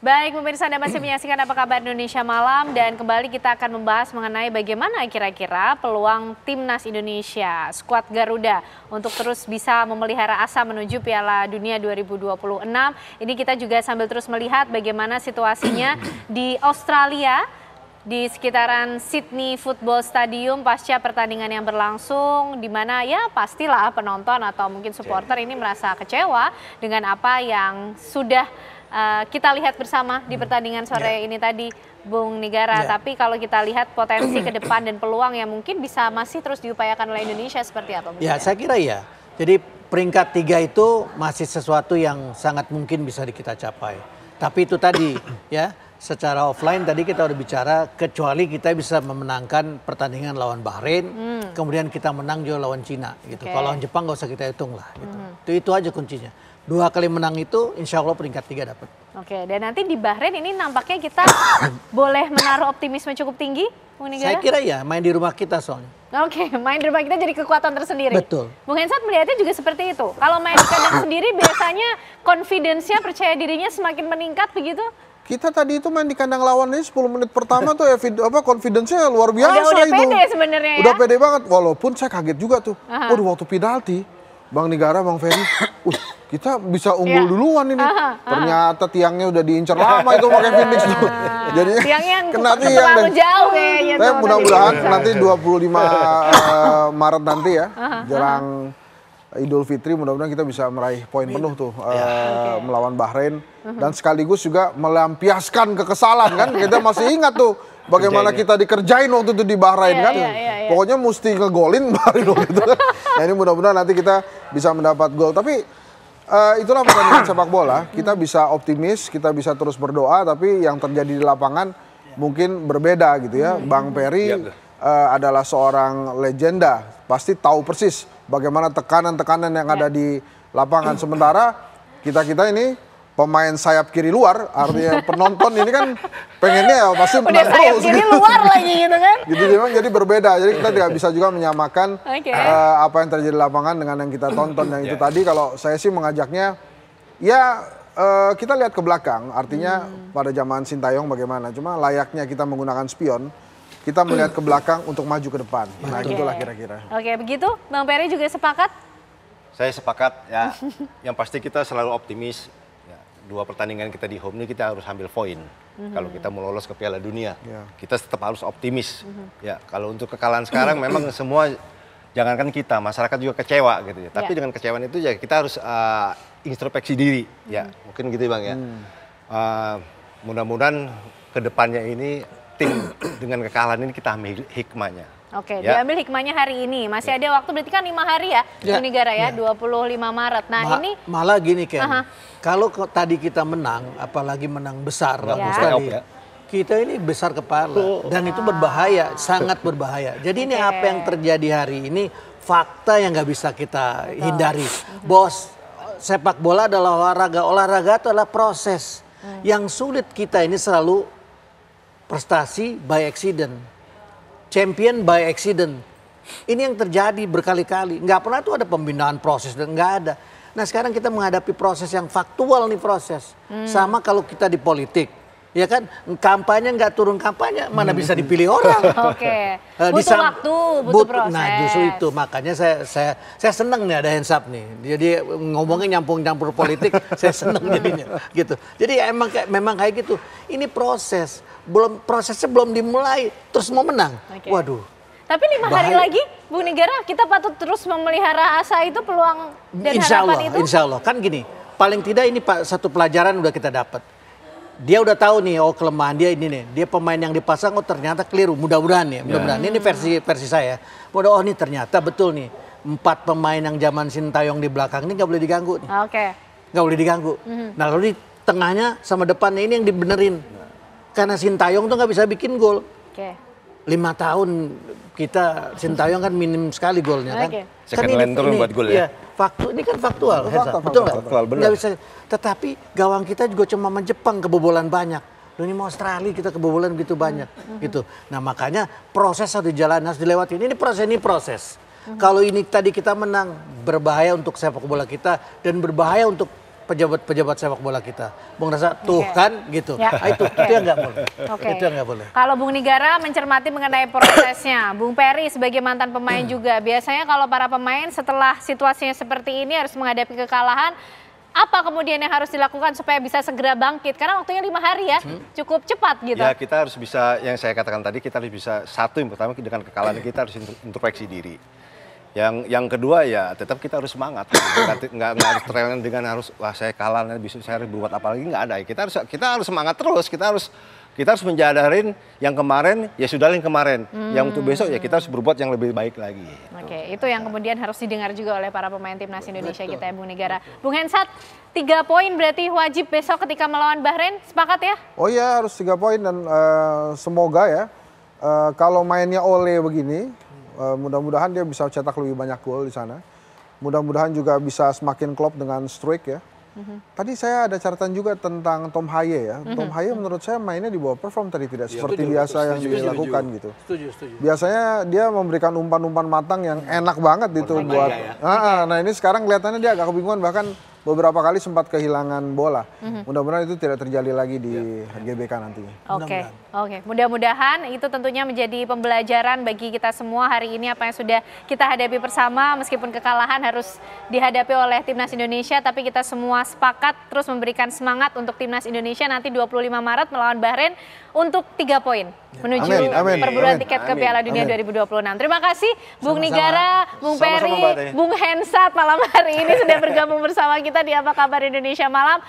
Baik, pemirsa Anda masih menyaksikan Apa Kabar Indonesia Malam dan kembali kita akan membahas mengenai bagaimana kira-kira peluang Timnas Indonesia, skuad Garuda untuk terus bisa memelihara asa menuju Piala Dunia 2026. Ini kita juga sambil terus melihat bagaimana situasinya di Australia, di sekitaran Sydney Football Stadium pasca pertandingan yang berlangsung, di mana ya pastilah penonton atau mungkin supporter ini merasa kecewa dengan apa yang sudah kita lihat bersama di pertandingan sore ini tadi, Bung Nigara. Tapi kalau kita lihat potensi ke depan dan peluang yang mungkin bisa masih terus diupayakan oleh Indonesia seperti apa, Bung? Ya, saya kira ya. Jadi peringkat 3 itu masih sesuatu yang sangat mungkin bisa kita capai. Tapi itu tadi ya, secara offline tadi kita udah bicara, kecuali kita bisa memenangkan pertandingan lawan Bahrain, kemudian kita menang juga lawan Cina gitu. Kalau lawan Jepang nggak usah kita hitung lah gitu. Itu aja kuncinya. 2 kali menang itu insya Allah peringkat 3 dapat. Oke, dan nanti di Bahrain ini nampaknya kita boleh menaruh optimisme cukup tinggi, Bung Nigara? Saya kira ya, main di rumah kita soalnya. Oke, main di rumah kita jadi kekuatan tersendiri. Betul. Bung Hensat melihatnya juga seperti itu. Kalau main di kandang sendiri biasanya confidence-nya, percaya dirinya semakin meningkat begitu? Kita tadi itu main di kandang lawan ini 10 menit pertama tuh ya confidence-nya luar biasa udah itu. Pede sebenarnya ya. Udah pede banget, walaupun saya kaget juga tuh. Waduh, waktu penalti, Bang Nigara, Bang Ferry, kita bisa unggul duluan ini. Ternyata tiangnya udah diincar lama itu pakai Phoenix tuh. Jadi tiangnya kena tiang deh. Jauh kayaknya. Tapi mudah-mudahan nanti 25 Maret nanti ya, jelang Idul Fitri, mudah-mudahan kita bisa meraih poin penuh tuh melawan Bahrain. Dan sekaligus juga melampiaskan kekesalan kan. Kita masih ingat tuh bagaimana kita dikerjain waktu itu di Bahrain kan. Pokoknya mesti ngegolin Bahrain waktu itu kan. Nah, ini mudah-mudahan nanti kita bisa mendapat gol. Tapi itulah pertandingan sepak bola. Kita bisa optimis, kita bisa terus berdoa. Tapi yang terjadi di lapangan mungkin berbeda gitu ya. Bang Ferry adalah seorang legenda. Pasti tahu persis bagaimana tekanan-tekanan yang ada di lapangan. Sementara kita ini pemain sayap kiri luar, artinya penonton ini kan pengennya ya pasti menang terus. Sayap kiri luar lagi gitu kan. Gitu memang jadi berbeda. Jadi kita tidak bisa juga menyamakan apa yang terjadi di lapangan dengan yang kita tonton. Yang itu tadi kalau saya sih mengajaknya ya kita lihat ke belakang. Artinya pada zaman Sintayong bagaimana. Cuma layaknya kita menggunakan spion, kita melihat ke belakang untuk maju ke depan. Nah, itulah kira-kira. Oke, begitu Bang Ferry juga sepakat? Saya sepakat ya. Yang pasti kita selalu optimis. 2 pertandingan kita di home ini kita harus ambil poin. Kalau kita mau lolos ke Piala Dunia, kita tetap harus optimis. Ya, kalau untuk kekalahan sekarang memang semua, jangankan kita, masyarakat juga kecewa gitu ya. Tapi dengan kecewaan itu ya kita harus introspeksi diri. Ya, mungkin gitu Bang ya. Mudah-mudahan kedepannya ini tim dengan kekalahan ini kita ambil hikmahnya. Oke, diambil hikmahnya hari ini. Masih ada waktu, berarti kan 5 hari ya, Bung Nigara ya, 25 Maret. Nah ini malah gini Ken, kalau tadi kita menang, apalagi menang besar, kita ini besar kepala dan itu berbahaya, sangat berbahaya. Jadi ini apa yang terjadi hari ini, fakta yang nggak bisa kita hindari. Bos, sepak bola adalah olahraga, olahraga itu adalah proses. Yang sulit kita ini selalu prestasi by accident. Champion by accident. Ini yang terjadi berkali-kali. Nggak pernah tuh ada pembinaan proses, dan nggak ada. Nah sekarang kita menghadapi proses yang faktual nih proses. Sama kalau kita di politik. Ya kan, kampanye nggak turun kampanye, mana bisa dipilih orang. Butuh waktu, butuh proses. Nah justru itu, makanya saya seneng nih ada hands up nih. Jadi ngomongnya nyampur politik, saya seneng jadinya. Gitu. Jadi memang kayak gitu. Ini prosesnya belum dimulai, terus mau menang. Waduh. Tapi 5 hari lagi, Bung Nigara, kita patut terus memelihara asa itu, peluang dan harapan itu. Insya Allah, kan gini, paling tidak ini satu pelajaran udah kita dapat. Dia udah tahu nih, oh kelemahan dia ini nih. Dia pemain yang dipasang, oh ternyata keliru. Mudah-mudahan ya, mudah-mudahan. Ini versi saya. Oh ini ternyata betul nih. 4 pemain yang zaman Sintayong di belakang ini nggak boleh diganggu nih. Nggak boleh diganggu. Nah lalu di tengahnya sama depannya ini yang dibenerin. Karena Sintayong tuh nggak bisa bikin gol. 5 tahun kita Sintayong kan minim sekali golnya kan. Second line turun buat gol ya. Ini kan faktual, betul nggak? Nggak bisa. Tetapi gawang kita juga cuma sama Jepang kebobolan banyak. Loh, ini mau Australia kita kebobolan gitu banyak, gitu. Nah makanya proses harus dijalani, harus dilewati. Ini proses. Kalau ini tadi kita menang, berbahaya untuk sepak bola kita dan berbahaya untuk pejabat sepak bola kita. Bung Rasa, tuh kan gitu. Ya. Itu yang nggak boleh. Itu yang nggak boleh. Kalau Bung Nigara mencermati mengenai prosesnya, Bung Peri sebagai mantan pemain juga, biasanya kalau para pemain setelah situasinya seperti ini harus menghadapi kekalahan, apa kemudian yang harus dilakukan supaya bisa segera bangkit? Karena waktunya 5 hari ya, cukup cepat gitu. Ya kita harus bisa, yang saya katakan tadi, kita harus bisa, satu yang pertama dengan kekalahan kita harus introspeksi diri. Yang kedua ya tetap kita harus semangat, nggak harus terlena dengan harus wah saya kalah, bisa saya harus berbuat apa lagi, nggak ada. Kita harus semangat terus, kita harus menjadarin yang kemarin ya sudah yang kemarin, yang untuk besok ya kita harus berbuat yang lebih baik lagi. Oke, itu yang kemudian harus didengar juga oleh para pemain timnas Indonesia kita ya Bung Nigara. Bung Hensat, 3 poin berarti wajib besok ketika melawan Bahrain, sepakat ya? Oh iya harus 3 poin dan semoga ya kalau mainnya Ole begini, mudah-mudahan dia bisa cetak lebih banyak gol di sana. Mudah-mudahan juga bisa semakin klop dengan Struijk ya. Tadi saya ada catatan juga tentang Tom Haye ya. Tom Haye menurut saya mainnya di bawah perform tadi, tidak seperti biasa yang dilakukan gitu. Setuju. Biasanya dia memberikan umpan-umpan matang yang enak banget itu buat. Nah ini sekarang kelihatannya dia agak kebingungan, bahkan beberapa kali sempat kehilangan bola. Mudah-mudahan itu tidak terjadi lagi di GBK nantinya. Oke. Mudah-mudahan itu tentunya menjadi pembelajaran bagi kita semua hari ini, apa yang sudah kita hadapi bersama, meskipun kekalahan harus dihadapi oleh timnas Indonesia, tapi kita semua sepakat terus memberikan semangat untuk timnas Indonesia nanti 25 Maret melawan Bahrain untuk 3 poin menuju perburuan tiket ke Piala Dunia 2026. Terima kasih Bung Nigara, Bung Peri, Bung Hensat malam hari ini sudah bergabung bersama kita di Apa Kabar Indonesia Malam.